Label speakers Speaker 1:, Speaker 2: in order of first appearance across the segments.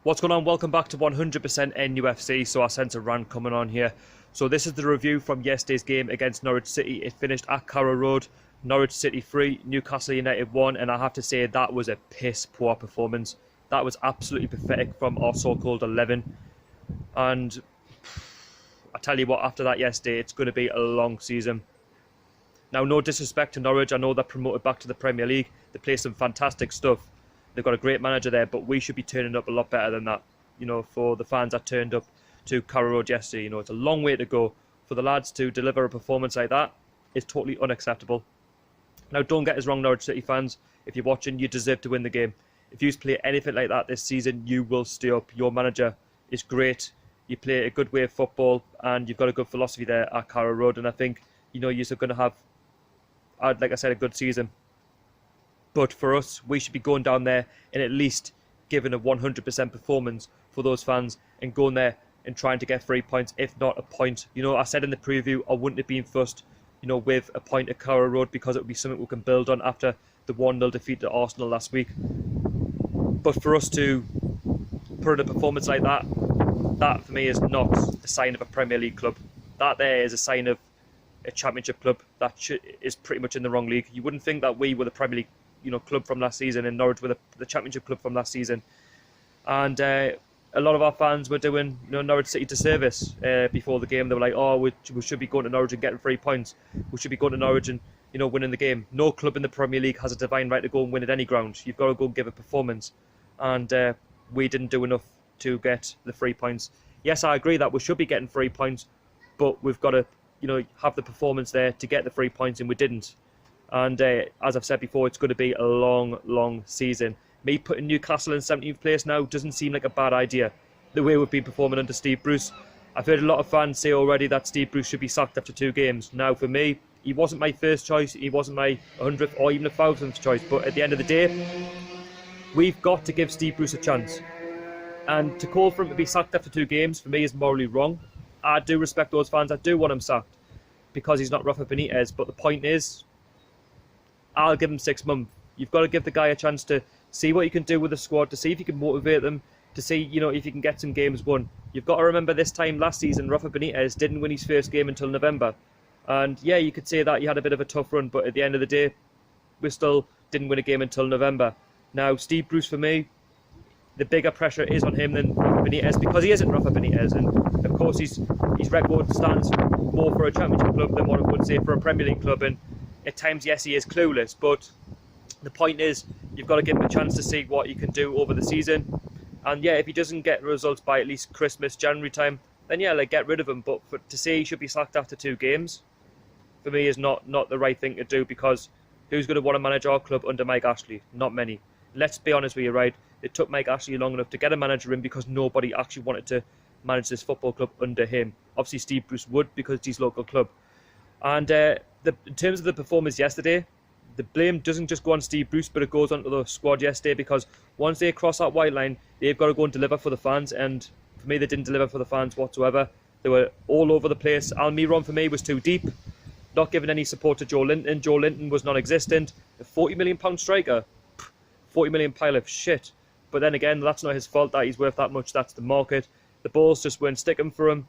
Speaker 1: What's going on? Welcome back to 100% NUFC. So I sense a rant coming on here. So this is the review from yesterday's game against Norwich City. It finished at Carrow Road. Norwich City 3, Newcastle United 1, and I have to say that was a piss poor performance. That was absolutely pathetic from our so-called 11. And I tell you what, after that yesterday, it's going to be a long season. Now, no disrespect to Norwich. I know they're promoted back to the Premier League. They play some fantastic stuff. They've got a great manager there, but we should be turning up a lot better than that. You know, for the fans that turned up to Carrow Road yesterday, you know, it's a long way to go. For the lads to deliver a performance like that is totally unacceptable. Now, don't get us wrong, Norwich City fans. If you're watching, you deserve to win the game. If you play anything like that this season, you will stay up. Your manager is great. You play a good way of football, and you've got a good philosophy there at Carrow Road. And I think, you know, you're going to have, like I said, a good season. But for us, we should be going down there and at least giving a 100% performance for those fans and going there and trying to get 3 points, if not a point. You know, I said in the preview, I wouldn't have been fussed, you know, with a point at Carrow Road because it would be something we can build on after the 1-0 defeat to Arsenal last week. But for us to put in a performance like that, that for me is not a sign of a Premier League club. That there is a sign of a Championship club that is pretty much in the wrong league. You wouldn't think that we were the Premier League, you know, club from last season, and Norwich were the Championship club from last season. And a lot of our fans were doing, you know, Norwich City disservice before the game. They were like, oh, we should be going to Norwich and getting 3 points. We should be going to Norwich and, you know, winning the game. No club in the Premier League has a divine right to go and win at any ground. You've got to go and give a performance. And we didn't do enough to get the 3 points. Yes, I agree that we should be getting 3 points, but we've got to, you know, have the performance there to get the 3 points, and we didn't. And as I've said before, it's going to be a long, long season. Me putting Newcastle in 17th place now doesn't seem like a bad idea, the way we've been performing under Steve Bruce. I've heard a lot of fans say already that Steve Bruce should be sacked after 2 games. Now, for me, he wasn't my first choice. He wasn't my 100th or even 1,000th choice. But at the end of the day, we've got to give Steve Bruce a chance. And to call for him to be sacked after 2 games, for me, is morally wrong. I do respect those fans. I do want him sacked because he's not Rafa Benitez. But the point is, I'll give him 6 months. You've got to give the guy a chance to see what he can do with the squad, to see if he can motivate them, to see, you know, if he can get some games won. You've got to remember this time last season, Rafa Benitez didn't win his first game until November. And yeah, you could say that he had a bit of a tough run, but at the end of the day, we still didn't win a game until November. Now, Steve Bruce, for me, the bigger pressure is on him than Rafa Benitez because he isn't Rafa Benitez. And of course, his record stands more for a Championship club than what it would say for a Premier League club. And at times, yes, he is clueless, but the point is, you've got to give him a chance to see what he can do over the season. And yeah, if he doesn't get results by at least Christmas, January time, then yeah, like, get rid of him. But to say he should be sacked after 2 games, for me, is not the right thing to do, because who's going to want to manage our club under Mike Ashley? Not many. Let's be honest with you, right? It took Mike Ashley long enough to get a manager in because nobody actually wanted to manage this football club under him. Obviously, Steve Bruce would because it's his local club. And in terms of the performance yesterday, the blame doesn't just go on Steve Bruce, but it goes onto the squad yesterday, because once they cross that white line, they've got to go and deliver for the fans. And for me, they didn't deliver for the fans whatsoever. They were all over the place. Almiron, for me, was too deep, not giving any support to Joe Linton. Joe Linton was non-existent. A £40 million striker, 40 million pile of shit. But then again, that's not his fault that he's worth that much. That's the market. The balls just weren't sticking for him.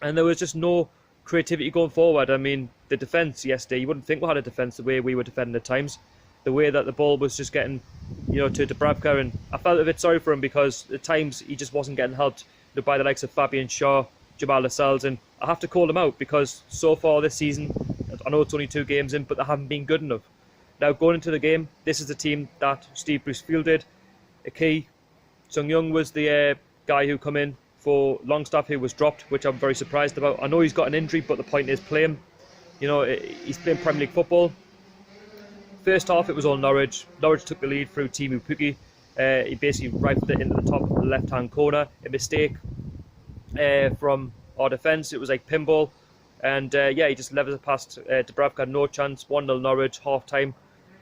Speaker 1: And there was just no creativity going forward. I mean, the defence yesterday, you wouldn't think we had a defence the way we were defending at times. The way that the ball was just getting, you know, to Dubravka, and I felt a bit sorry for him because at times he just wasn't getting helped, you know, by the likes of Fabian Shaw, Jamal Lascelles, and I have to call them out because so far this season, I know it's only 2 games in, but they haven't been good enough. Now, going into the game, this is the team that Steve Bruce fielded. A key, Sung Young was the guy who come in for Longstaff, who was dropped, which I'm very surprised about. I know he's got an injury, but the point is, play him. You know, he's playing Premier League football. First half, it was all Norwich. Norwich took the lead through Teemu Pukki. He basically rifled it into the top left-hand corner. A mistake from our defence. It was like pinball. And yeah, he just levels it past Dubravka. No chance. 1-0 Norwich, half-time.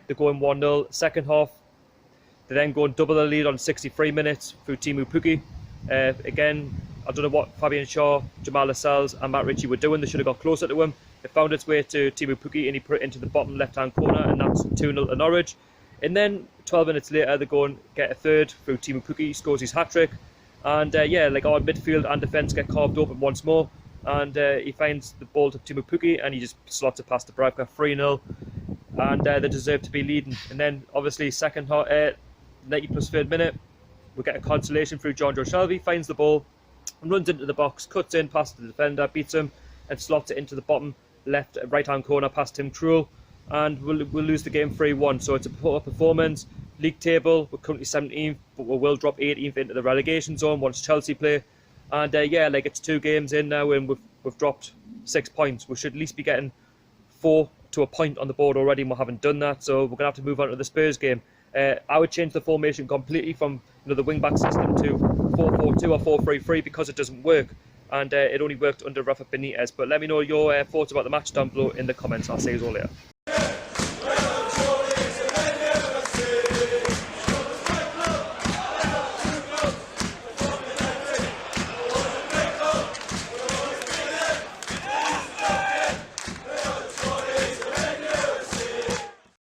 Speaker 1: They're going 1-0. Second half, they then go and double the lead on 63 minutes through Teemu Pukki. Again, I don't know what Fabian Shaw, Jamal Lascelles and Matt Ritchie were doing. They should have got closer to him. It found its way to Teemu Pukki and he put it into the bottom left-hand corner, and that's 2-0 to Norwich. And then 12 minutes later, they go and get a third through Teemu Pukki, scores his hat-trick. And yeah, like our midfield and defence get carved open once more. And he finds the ball to Teemu Pukki and he just slots it past the Dubravka, 3-0. And they deserve to be leading. And then obviously second half, 90 plus third minute, we get a consolation through John Joe Shelby, finds the ball, runs into the box, cuts in past the defender, beats him, and slots it into the bottom left, right-hand corner past Tim Krul. And we'll lose the game 3-1. So it's a poor performance. League table, we're currently 17th, but we will drop 18th into the relegation zone once Chelsea play. And yeah, like it's 2 games in now and we've dropped 6 points. We should at least be getting 4 to a point on the board already, and we haven't done that. So we're going to have to move on to the Spurs game. I would change the formation completely from the wing-back system to 4-4-2 or 4-3-3 because it doesn't work. And it only worked under Rafa Benitez. But let me know your thoughts about the match down below in the comments. I'll see you all later.